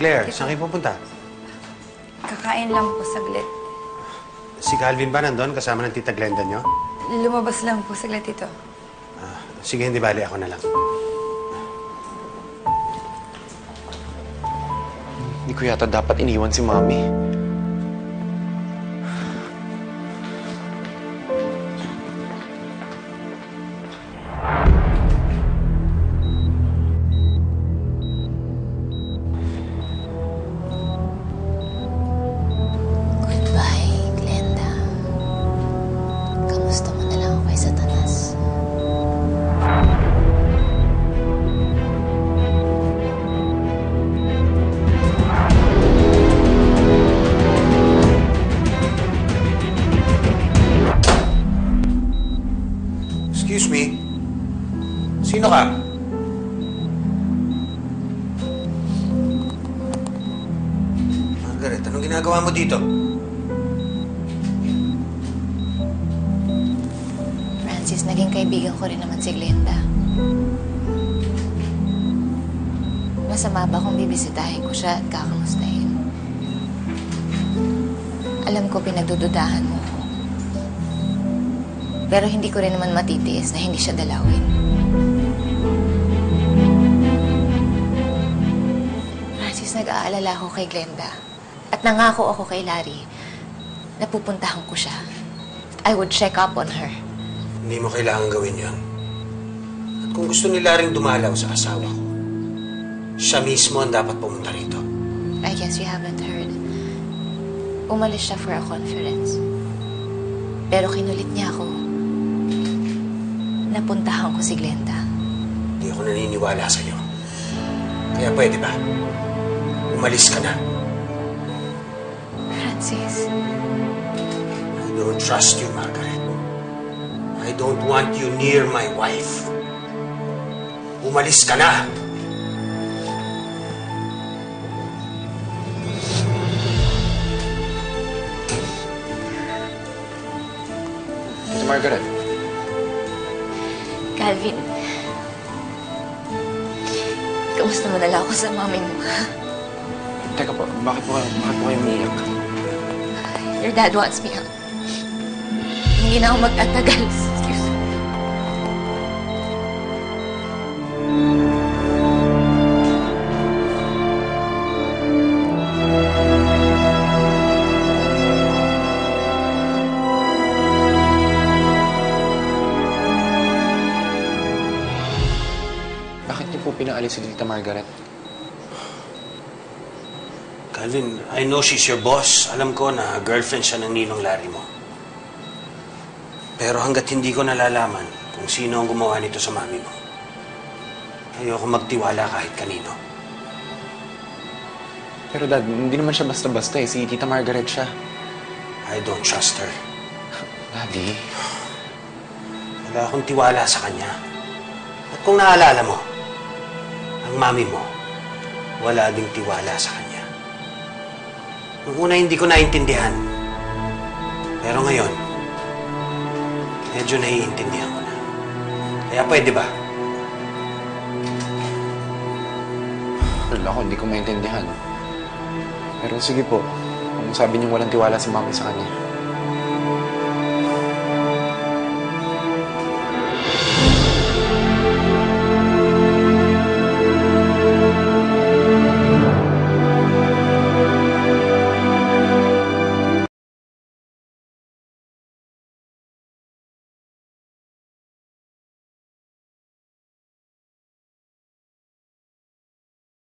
Claire, saan kayo pupunta? Kakain lang po saglit. Si Calvin ba nandun kasama ng Tita Glenda nyo? Lumabas lang po saglit ito. Sige, hindi bali. Ako na lang. Hindi ko yata dapat iniwan si Mami. Goodbye, Glenda. Kamusta mo na lang ako kay Satanas? Excuse me? Sino ka? Margaret, anong ginagawa mo dito? Francis, naging kaibigan ko rin naman si Glenda. Masama ba kung bibisitahin ko siya at kakamustahin? Alam ko pinagdududahan mo ko. Pero hindi ko rin naman matitiis na hindi siya dalawin. Francis, nag-aalala ako kay Glenda. At nangako ako kay Larry na pupuntahan ko siya. I would check up on her. Hindi mo kailangan gawin yon. At kung gusto nila ring dumalaw sa asawa ko, siya mismo ang dapat pumunta rito. I guess you haven't heard. Umalis siya for a conference. Pero kinulit niya ako. Napuntahan ko si Glenda. Hindi ako naniniwala sa'yo. Kaya pwede ba? Umalis ka na. Francis. I don't trust you, Margaret. I don't want you near my wife. Umalis ka na! Tita Margaret. Calvin. Kamusta mo na lang ako sa mami mo? Teka po, bakit po kayo umiiyak? Your dad wants me out. Hindi na ako magtatagal. Excuse me. Bakit niyo po pinaalis si Tita Margaret? Calvin, I know she's your boss. Alam ko na girlfriend siya ng ninong Larry mo. Pero hanggat hindi ko nalalaman kung sino ang gumawa nito sa mami mo, ayoko magtiwala kahit kanino. Pero Dad, hindi naman siya basta-basta eh. Si Tita Margaret siya. I don't trust her. Daddy. Wala akong tiwala sa kanya. At kung naalala mo, ang mami mo, wala ding tiwala sa kanya. Noong una hindi ko naintindihan. Pero ngayon, medyo naiintindihan ko na. Kaya pwede ba? Wala ako, hindi ko maintindihan. Pero sige po, kung sabi niyo walang tiwala si Mami sa kanya.